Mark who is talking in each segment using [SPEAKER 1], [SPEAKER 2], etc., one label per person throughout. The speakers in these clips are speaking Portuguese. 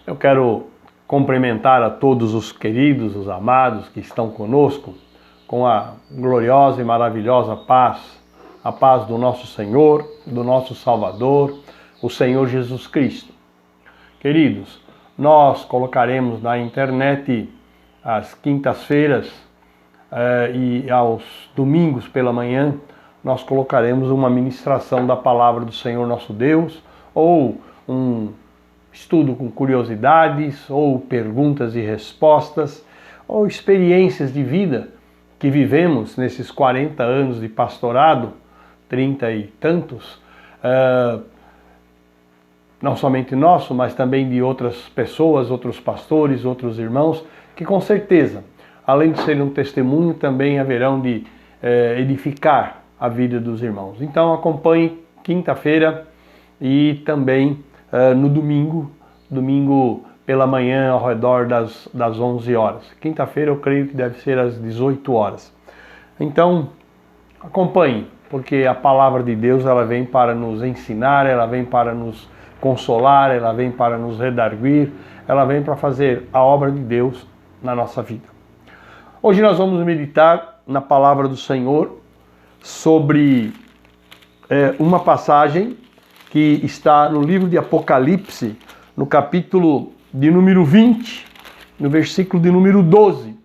[SPEAKER 1] Eu quero cumprimentar a todos os queridos, os amados que estão conosco com a gloriosa e maravilhosa paz, a paz do nosso Senhor, do nosso Salvador, o Senhor Jesus Cristo. Queridos, nós colocaremos na internet às quintas-feiras e aos domingos pela manhã, nós colocaremos uma ministração da palavra do Senhor nosso Deus, ou um estudo com curiosidades, ou perguntas e respostas, ou experiências de vida que vivemos nesses 40 anos de pastorado, 30 e tantos, não somente nosso, mas também de outras pessoas, outros pastores, outros irmãos, que com certeza, além de serem um testemunho, também haverão de edificar a vida dos irmãos. Então acompanhe quinta-feira e também no domingo pela manhã ao redor das 11 horas. Quinta-feira eu creio que deve ser às 18 horas. Então acompanhe, porque a palavra de Deus ela vem para nos ensinar, ela vem para nos consolar, ela vem para nos redarguir, ela vem para fazer a obra de Deus na nossa vida. Hoje nós vamos meditar na palavra do Senhor sobre uma passagem que está no livro de Apocalipse, no capítulo de número 20, no versículo de número 12.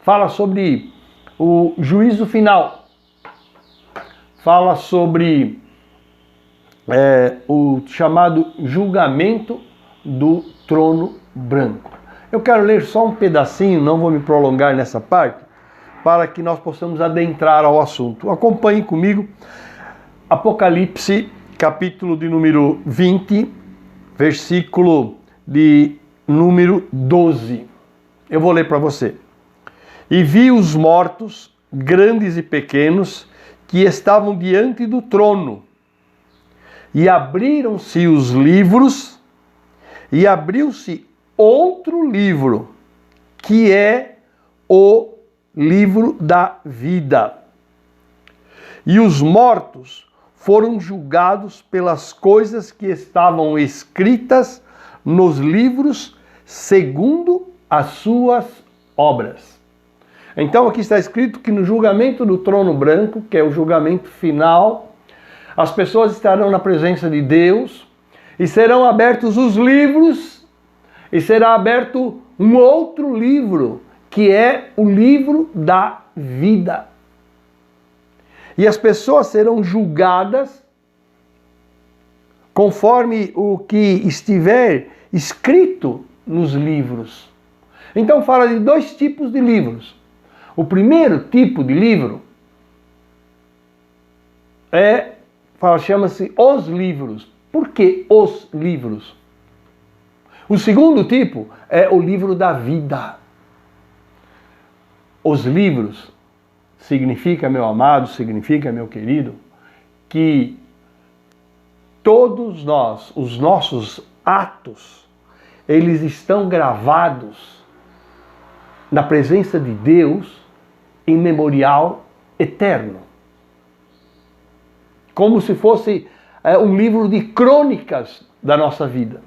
[SPEAKER 1] Fala sobre o juízo final. Fala sobre o chamado julgamento do trono branco. Eu quero ler só um pedacinho, não vou me prolongar nessa parte, para que nós possamos adentrar ao assunto. Acompanhe comigo Apocalipse, capítulo de número 20, versículo de número 12. Eu vou ler para você. E vi os mortos, grandes e pequenos, que estavam diante do trono. E abriram-se os livros, e abriu-se outro livro, que é o livro da vida. E os mortos foram julgados pelas coisas que estavam escritas nos livros, segundo as suas obras. Então aqui está escrito que no julgamento do trono branco, que é o julgamento final, as pessoas estarão na presença de Deus e serão abertos os livros e será aberto um outro livro, que é o livro da vida. E as pessoas serão julgadas conforme o que estiver escrito nos livros. Então fala de dois tipos de livros. O primeiro tipo de livro chama-se os livros. Por que os livros? O segundo tipo é o livro da vida. Os livros significa, meu amado, significa, meu querido, que todos nós, os nossos atos, eles estão gravados na presença de Deus em memorial eterno. Como se fosse um livro de crônicas da nossa vida.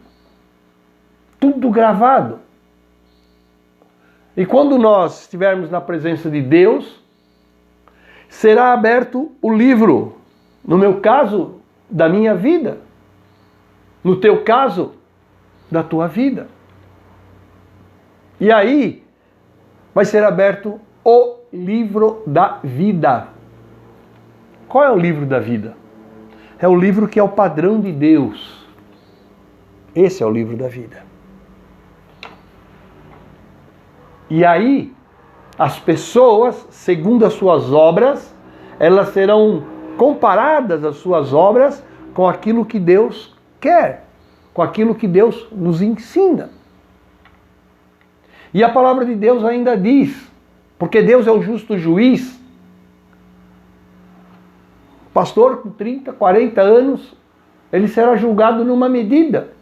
[SPEAKER 1] Tudo gravado. E quando nós estivermos na presença de Deus, será aberto o livro, no meu caso, da minha vida. No teu caso, da tua vida. E aí, vai ser aberto o livro da vida. Qual é o livro da vida? É o livro que é o padrão de Deus. Esse é o livro da vida. E aí, as pessoas, segundo as suas obras, elas serão comparadas às suas obras com aquilo que Deus quer, com aquilo que Deus nos ensina. E a palavra de Deus ainda diz, porque Deus é o justo juiz. Pastor com 30, 40 anos, ele será julgado numa medida.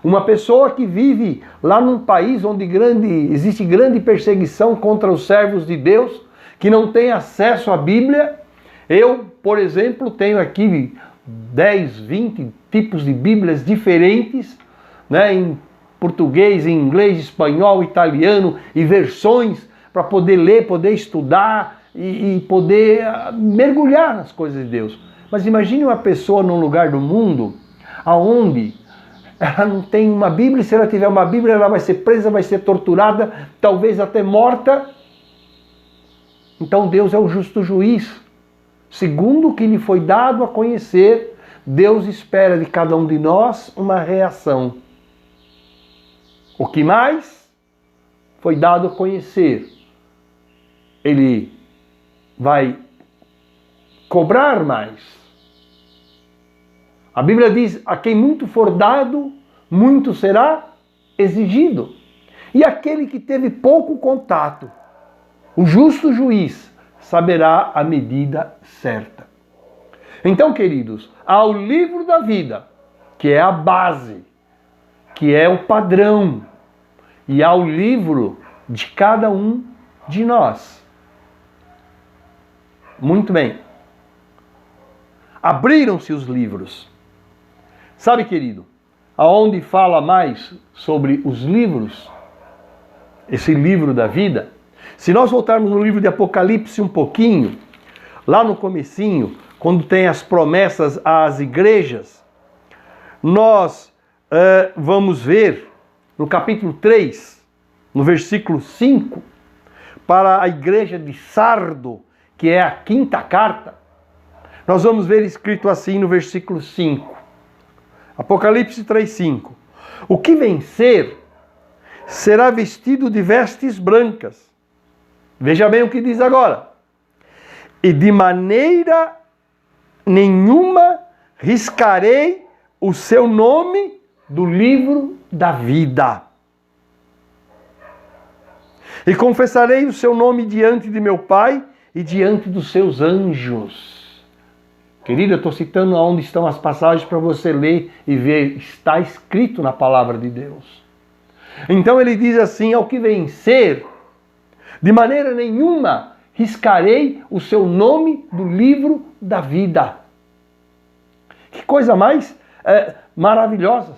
[SPEAKER 1] Uma pessoa que vive lá num país onde existe grande perseguição contra os servos de Deus, que não tem acesso à Bíblia. Eu, por exemplo, tenho aqui 10, 20 tipos de Bíblias diferentes, né, em português, em inglês, espanhol, italiano e versões para poder ler, poder estudar e poder mergulhar nas coisas de Deus. Mas imagine uma pessoa num lugar do mundo aonde ela não tem uma Bíblia, e se ela tiver uma Bíblia, ela vai ser presa, vai ser torturada, talvez até morta. Então Deus é o justo juiz. Segundo o que lhe foi dado a conhecer, Deus espera de cada um de nós uma reação. O que mais foi dado a conhecer, Ele vai cobrar mais. A Bíblia diz, a quem muito for dado, muito será exigido. E aquele que teve pouco contato, o justo juiz, saberá a medida certa. Então, queridos, há o livro da vida, que é a base, que é o padrão, e há o livro de cada um de nós. Muito bem. Abriram-se os livros. Sabe, querido, aonde fala mais sobre os livros, esse livro da vida? Se nós voltarmos no livro de Apocalipse um pouquinho, lá no comecinho, quando tem as promessas às igrejas, nós vamos ver no capítulo 3, no versículo 5, para a igreja de Sardo, que é a quinta carta, nós vamos ver escrito assim no versículo 5. Apocalipse 3:5. O que vencer será vestido de vestes brancas. Veja bem o que diz agora. E de maneira nenhuma riscarei o seu nome do livro da vida. E confessarei o seu nome diante de meu Pai e diante dos seus anjos. Querido, eu estou citando onde estão as passagens para você ler e ver. Está escrito na palavra de Deus. Então ele diz assim, ao que vencer, de maneira nenhuma riscarei o seu nome do livro da vida. Que coisa mais maravilhosa.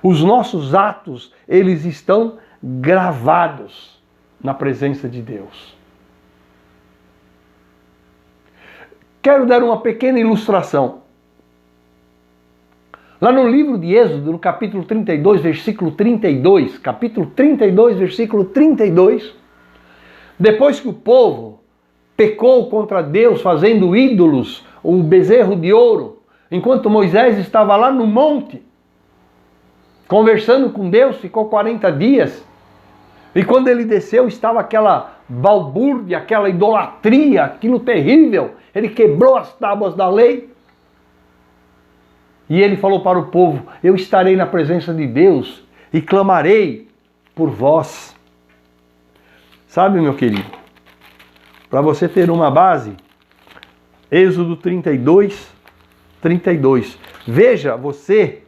[SPEAKER 1] Os nossos atos, eles estão gravados na presença de Deus. Quero dar uma pequena ilustração. Lá no livro de Êxodo, no capítulo 32, versículo 32, capítulo 32, versículo 32, depois que o povo pecou contra Deus, fazendo ídolos, o bezerro de ouro, enquanto Moisés estava lá no monte, conversando com Deus, ficou 40 dias, e quando ele desceu, estava aquela balbúrdia, aquela idolatria, aquilo terrível. Ele quebrou as tábuas da lei. E ele falou para o povo, eu estarei na presença de Deus e clamarei por vós. Sabe, meu querido, para você ter uma base, Êxodo 32, 32. Veja você,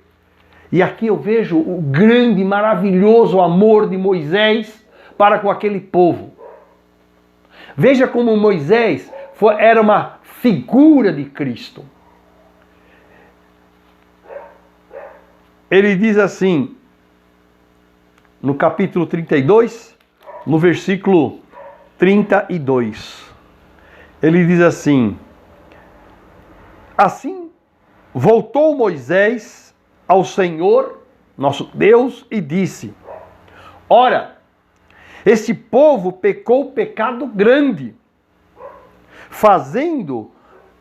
[SPEAKER 1] e aqui eu vejo o grande, maravilhoso amor de Moisés para com aquele povo. Veja como Moisés era uma figura de Cristo. Ele diz assim, no capítulo 32, no versículo 32. Ele diz assim, assim voltou Moisés ao Senhor, nosso Deus, e disse, ora, este povo pecou pecado grande, fazendo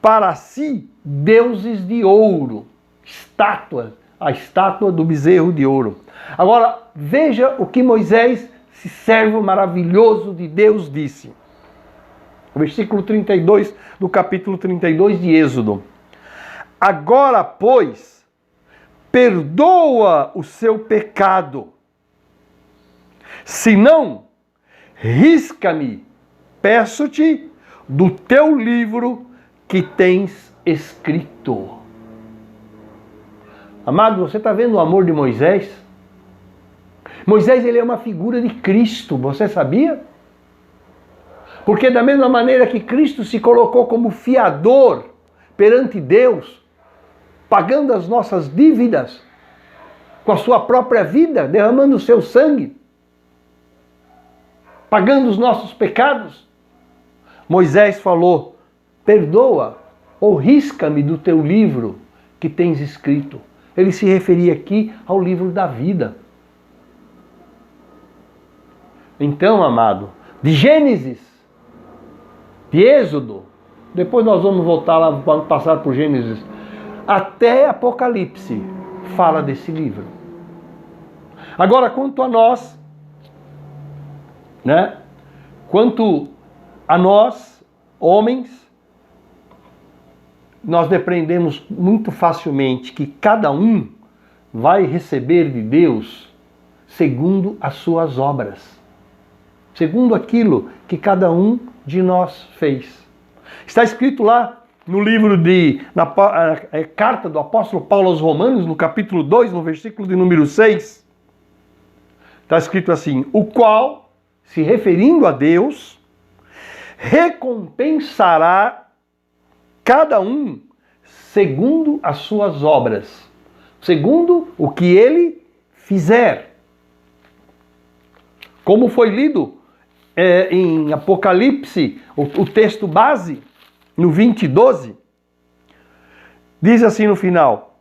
[SPEAKER 1] para si deuses de ouro, estátuas, a estátua do bezerro de ouro. Agora, veja o que Moisés, esse servo maravilhoso de Deus, disse. O versículo 32 do capítulo 32 de Êxodo. Agora, pois, perdoa o seu pecado. Se não, risca-me, peço-te, do teu livro que tens escrito. Amado, você está vendo o amor de Moisés? Moisés, ele é uma figura de Cristo, você sabia? Porque da mesma maneira que Cristo se colocou como fiador perante Deus, pagando as nossas dívidas, com a sua própria vida, derramando o seu sangue, pagando os nossos pecados. Moisés falou: perdoa ou risca-me do teu livro que tens escrito. Ele se referia aqui ao livro da vida. Então, amado, de Gênesis, de Êxodo, depois nós vamos voltar lá, vamos passar por Gênesis, até Apocalipse, fala desse livro. Agora, quanto a nós, né? Quanto a nós, homens, nós depreendemos muito facilmente que cada um vai receber de Deus segundo as suas obras, segundo aquilo que cada um de nós fez. Está escrito lá no livro na carta do apóstolo Paulo aos Romanos, no capítulo 2, no versículo de número 6, está escrito assim: o qual, se referindo a Deus, recompensará cada um segundo as suas obras, segundo o que ele fizer. Como foi lido em Apocalipse, o texto base, no 20:12, diz assim no final: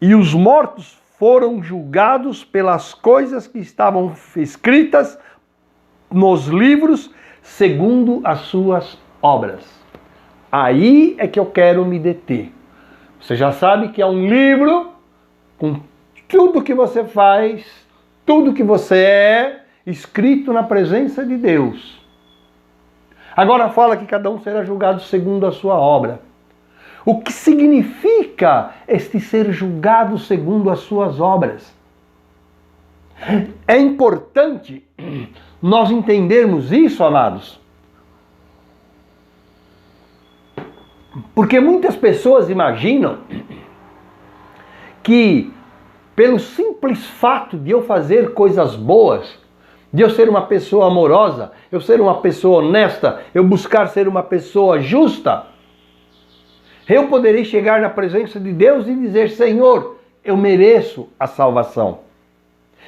[SPEAKER 1] e os mortos foram julgados pelas coisas que estavam escritas nos livros, segundo as suas obras. Aí é que eu quero me deter. Você já sabe que é um livro com tudo que você faz, tudo que você é, escrito na presença de Deus. Agora fala que cada um será julgado segundo a sua obra. O que significa este ser julgado segundo as suas obras? É importante nós entendermos isso, amados. Porque muitas pessoas imaginam que, pelo simples fato de eu fazer coisas boas, de eu ser uma pessoa amorosa, eu ser uma pessoa honesta, eu buscar ser uma pessoa justa, eu poderei chegar na presença de Deus e dizer: Senhor, eu mereço a salvação.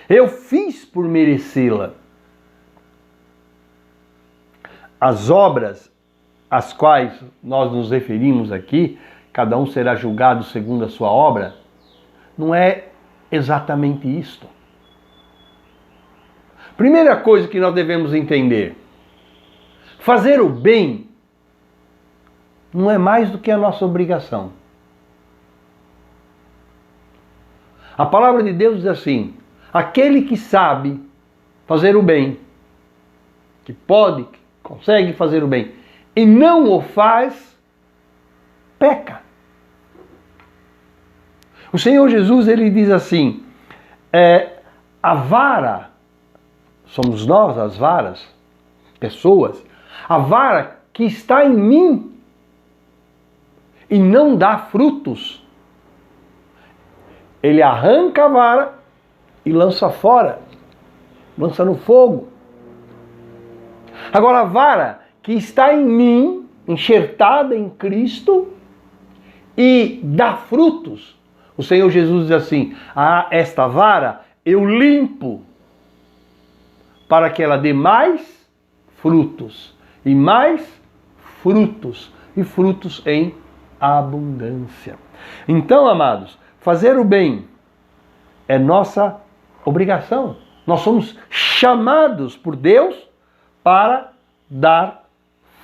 [SPEAKER 1] Eu fiz por merecê-la. As obras às quais nós nos referimos aqui, cada um será julgado segundo a sua obra, não é exatamente isto. Primeira coisa que nós devemos entender: fazer o bem não é mais do que a nossa obrigação. A palavra de Deus diz assim: aquele que sabe fazer o bem, que pode, que consegue fazer o bem, e não o faz, peca. O Senhor Jesus, ele diz assim: a vara, somos nós as varas, pessoas, a vara que está em mim e não dá frutos, ele arranca a vara e lança fora, lança no fogo. Agora a vara que está em mim, enxertada em Cristo, e dá frutos, o Senhor Jesus diz assim: esta vara eu limpo, para que ela dê mais frutos, e mais frutos, e frutos em abundância. Então, amados, fazer o bem é nossa obrigação. Nós somos chamados por Deus para dar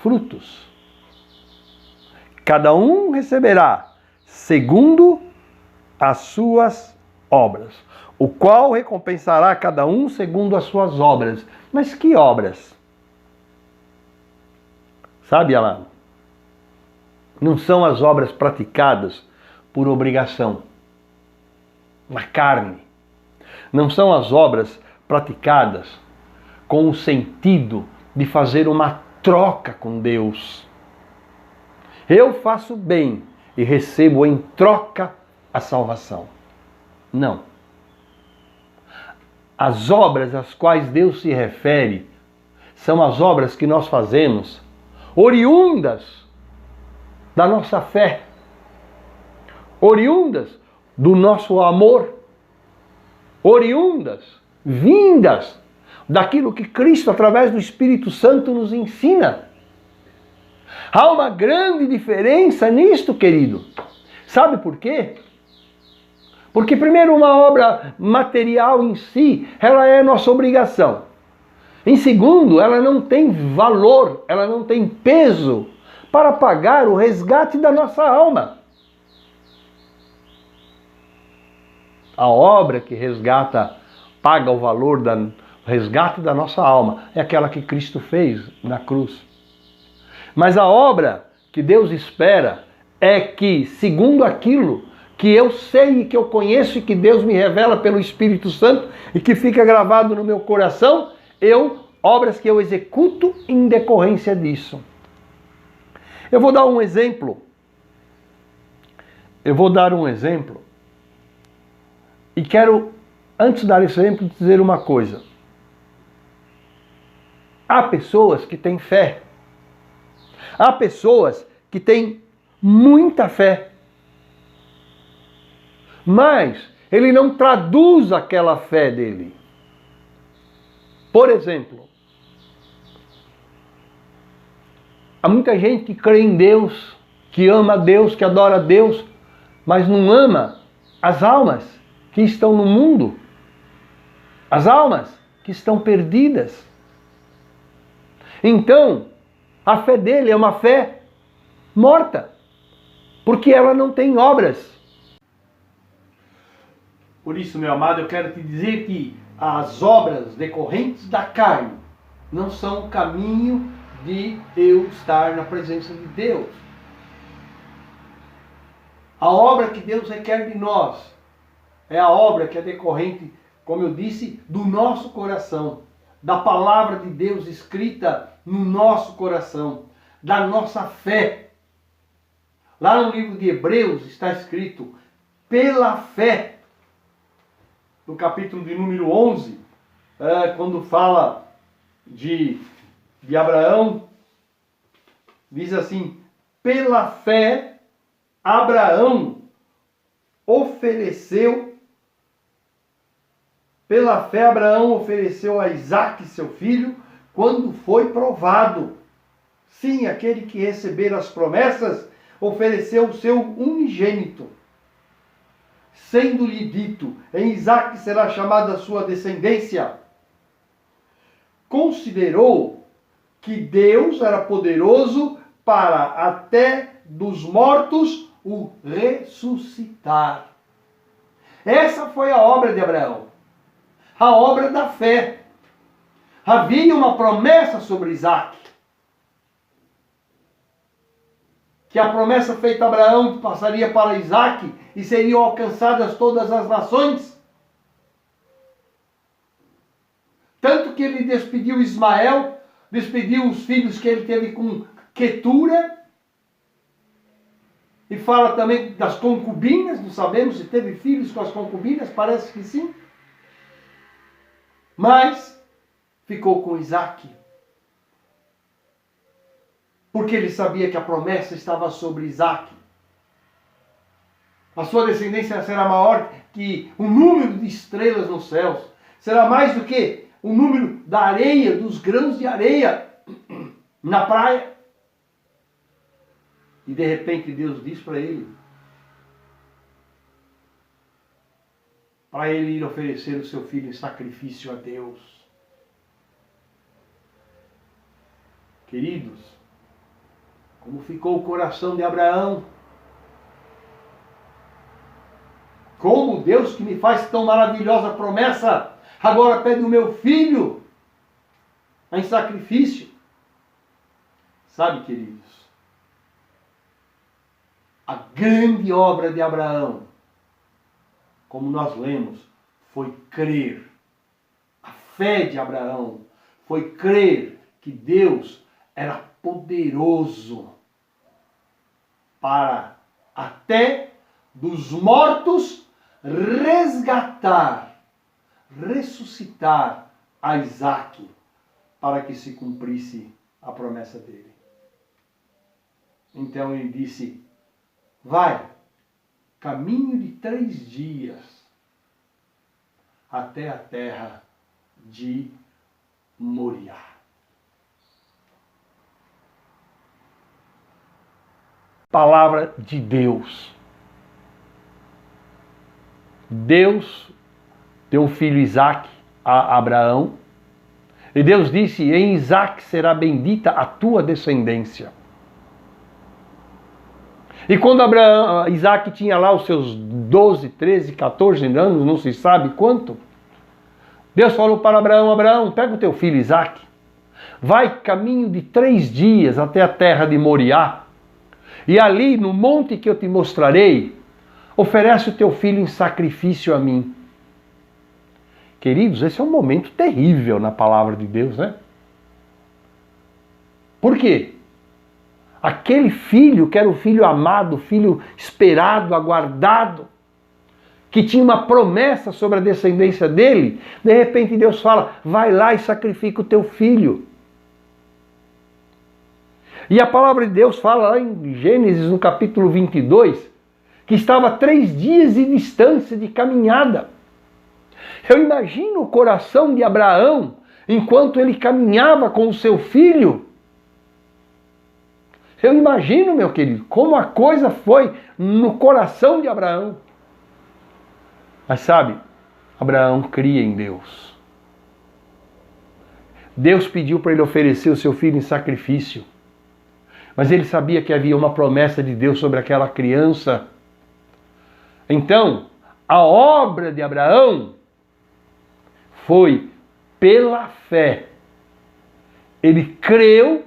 [SPEAKER 1] frutos. Cada um receberá segundo as suas obras, o qual recompensará cada um segundo as suas obras. Mas que obras? Sabe, amado? Não são as obras praticadas por obrigação, na carne. Não são as obras praticadas com o sentido de fazer uma troca com Deus. Eu faço bem e recebo em troca a salvação. Não. As obras às quais Deus se refere são as obras que nós fazemos oriundas da nossa fé, oriundas do nosso amor. oriundas, vindas daquilo que Cristo, através do Espírito Santo, nos ensina. Há uma grande diferença nisto, querido. Sabe por quê? Porque, primeiro, uma obra material em si, ela é nossa obrigação. Em segundo, ela não tem valor, ela não tem peso para pagar o resgate da nossa alma. A obra que resgata, paga o valor do resgate da nossa alma, é aquela que Cristo fez na cruz. Mas a obra que Deus espera é que, segundo aquilo que eu sei e que eu conheço e que Deus me revela pelo Espírito Santo e que fica gravado no meu coração, obras que eu executo em decorrência disso. Eu vou dar um exemplo. E quero, antes de dar esse exemplo, dizer uma coisa. Há pessoas que têm fé. Há pessoas que têm muita fé. Mas ele não traduz aquela fé dele. Por exemplo, há muita gente que crê em Deus, que ama a Deus, que adora a Deus, mas não ama as almas que estão no mundo, as almas que estão perdidas. Então, a fé dele é uma fé morta, porque ela não tem obras. Por isso, meu amado, eu quero te dizer que as obras decorrentes da carne não são o caminho de eu estar na presença de Deus. A obra que Deus requer de nós é a obra que é decorrente, como eu disse, do nosso coração, da palavra de Deus escrita no nosso coração, da nossa fé. Lá no livro de Hebreus está escrito, pela fé, no capítulo de número 11, quando fala de Abraão, diz assim, pela fé, Abraão ofereceu a Isaque, seu filho, quando foi provado. Sim, aquele que recebera as promessas, ofereceu o seu unigênito. Sendo-lhe dito, em Isaque será chamada a sua descendência. Considerou que Deus era poderoso para até dos mortos o ressuscitar. Essa foi a obra de Abraão. A obra da fé. Havia uma promessa sobre Isaque. Que a promessa feita a Abraão passaria para Isaque e seriam alcançadas todas as nações. Tanto que ele despediu Ismael, despediu os filhos que ele teve com Quetura, e fala também das concubinas, não sabemos se teve filhos com as concubinas, parece que sim. Mas ficou com Isaque. Porque ele sabia que a promessa estava sobre Isaque. A sua descendência será maior que o número de estrelas nos céus. Será mais do que o número da areia, dos grãos de areia na praia. E de repente Deus diz para ele ir oferecer o seu filho em sacrifício a Deus. Queridos, como ficou o coração de Abraão? Como Deus que me faz tão maravilhosa promessa, agora pede o meu filho em sacrifício? Sabe, queridos, a grande obra de Abraão, como nós lemos, foi crer. A fé de Abraão foi crer que Deus era poderoso para até dos mortos resgatar, ressuscitar a Isaque para que se cumprisse a promessa dele. Então ele disse, vai, caminho de 3 dias, até a terra de Moriá. Palavra de Deus. Deus deu um filho Isaque a Abraão. E Deus disse, em Isaque será bendita a tua descendência. E quando Isaque tinha lá os seus 12, 13, 14 anos, não se sabe quanto, Deus falou para Abraão, Abraão, pega o teu filho Isaque, vai caminho de 3 dias até a terra de Moriá, e ali no monte que eu te mostrarei, oferece o teu filho em sacrifício a mim. Queridos, esse é um momento terrível na palavra de Deus, né? Por quê? Aquele filho que era o filho amado, o filho esperado, aguardado, que tinha uma promessa sobre a descendência dele, de repente Deus fala, vai lá e sacrifica o teu filho. E a palavra de Deus fala lá em Gênesis, no capítulo 22, que estava a 3 dias de distância de caminhada. Eu imagino o coração de Abraão, enquanto ele caminhava com o seu filho. Eu imagino, meu querido, como a coisa foi no coração de Abraão. Mas sabe, Abraão cria em Deus. Deus pediu para ele oferecer o seu filho em sacrifício. Mas ele sabia que havia uma promessa de Deus sobre aquela criança. Então, a obra de Abraão foi pela fé. Ele creu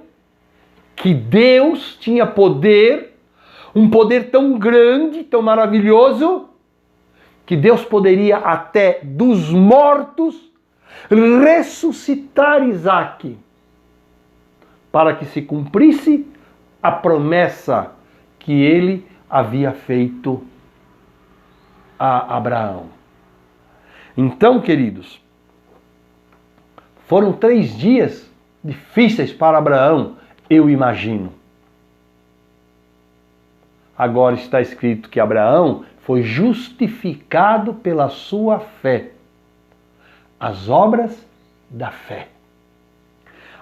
[SPEAKER 1] que Deus tinha poder, um poder tão grande, tão maravilhoso, que Deus poderia até dos mortos ressuscitar Isaque, para que se cumprisse a promessa que ele havia feito a Abraão. Então, queridos, foram 3 dias difíceis para Abraão, eu imagino. Agora está escrito que Abraão foi justificado pela sua fé. As obras da fé.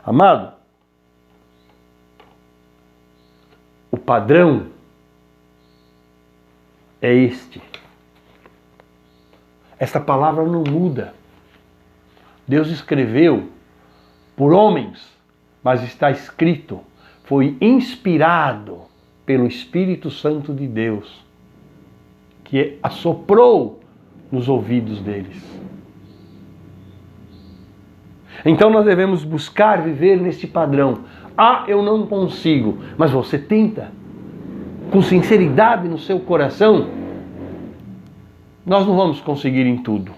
[SPEAKER 1] Amado, o padrão é este. Esta palavra não muda. Deus escreveu por homens, mas está escrito, foi inspirado pelo Espírito Santo de Deus, que assoprou nos ouvidos deles. Então nós devemos buscar viver neste padrão. Ah, eu não consigo, mas você tenta, com sinceridade no seu coração. Nós não vamos conseguir em tudo,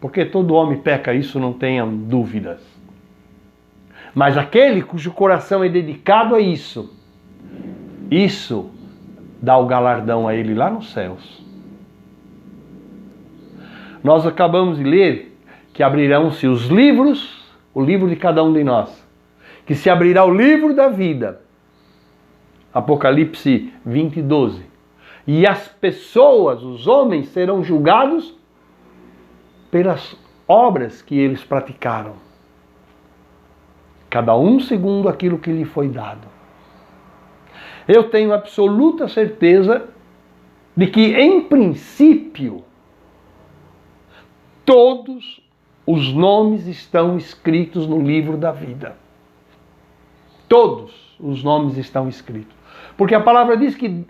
[SPEAKER 1] porque todo homem peca, isso não tenha dúvidas. Mas aquele cujo coração é dedicado a isso dá o galardão a ele lá nos céus. Nós acabamos de ler que abrirão-se os livros, o livro de cada um de nós, que se abrirá o livro da vida, Apocalipse 20, 12, e as pessoas, os homens, serão julgados pelas obras que eles praticaram, cada um segundo aquilo que lhe foi dado. Eu tenho absoluta certeza de que, em princípio, todos os nomes estão escritos no livro da vida. Todos os nomes estão escritos. Porque a palavra diz que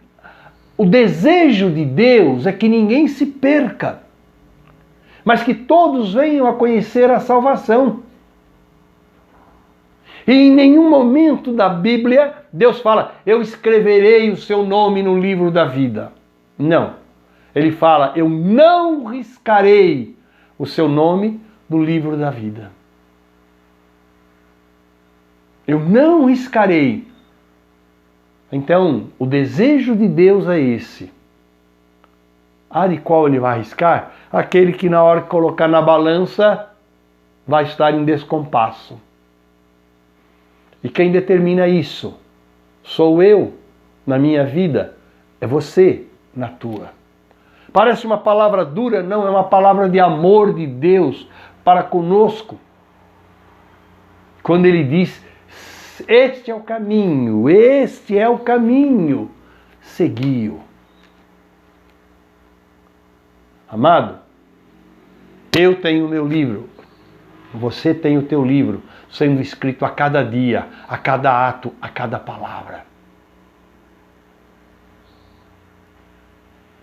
[SPEAKER 1] o desejo de Deus é que ninguém se perca, mas que todos venham a conhecer a salvação. E em nenhum momento da Bíblia Deus fala, eu escreverei o seu nome no livro da vida. Não. Ele fala, eu não riscarei o seu nome do livro da vida. Eu não riscarei. Então, o desejo de Deus é esse. De qual ele vai riscar? Aquele que na hora que colocar na balança vai estar em descompasso. E quem determina isso? Sou eu na minha vida, é você na tua. Parece uma palavra dura? Não, é uma palavra de amor de Deus para conosco. Quando ele diz, este é o caminho, segui-o. Amado, eu tenho o meu livro, você tem o teu livro, sendo escrito a cada dia, a cada ato, a cada palavra.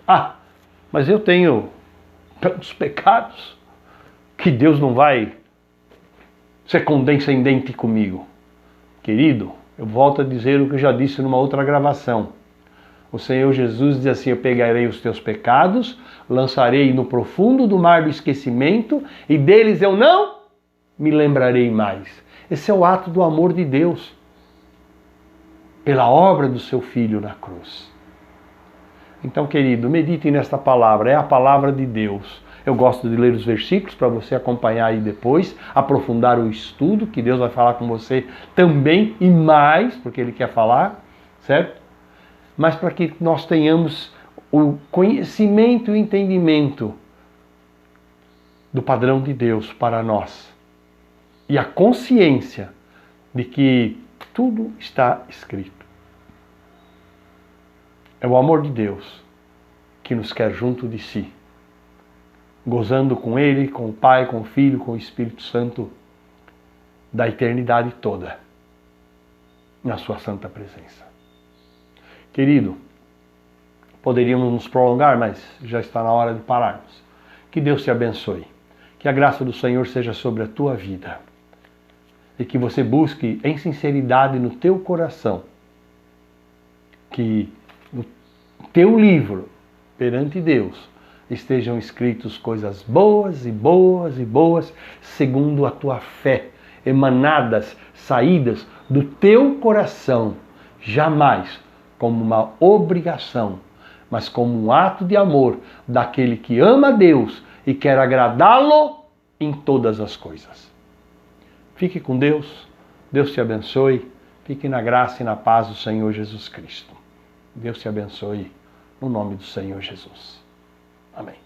[SPEAKER 1] Ah, mas eu tenho tantos pecados que Deus não vai ser condescendente comigo. Querido, eu volto a dizer o que eu já disse numa outra gravação. O Senhor Jesus diz assim, eu pegarei os teus pecados, lançarei no profundo do mar do esquecimento e deles eu não me lembrarei mais. Esse é o ato do amor de Deus pela obra do seu Filho na cruz. Então, querido, medite nesta palavra, é a palavra de Deus. Eu gosto de ler os versículos para você acompanhar aí depois, aprofundar o estudo, que Deus vai falar com você também e mais, porque Ele quer falar, certo? Mas para que nós tenhamos o conhecimento e o entendimento do padrão de Deus para nós. E a consciência de que tudo está escrito. É o amor de Deus que nos quer junto de si, gozando com Ele, com o Pai, com o Filho, com o Espírito Santo, da eternidade toda, na sua santa presença. Querido, poderíamos nos prolongar, mas já está na hora de pararmos. Que Deus te abençoe. Que a graça do Senhor seja sobre a tua vida. E que você busque em sinceridade no teu coração que no teu livro, perante Deus, estejam escritos coisas boas e boas e boas, segundo a tua fé, emanadas, saídas do teu coração, jamais como uma obrigação, mas como um ato de amor daquele que ama a Deus e quer agradá-lo em todas as coisas. Fique com Deus, Deus te abençoe, fique na graça e na paz do Senhor Jesus Cristo. Deus te abençoe, no nome do Senhor Jesus. Amém.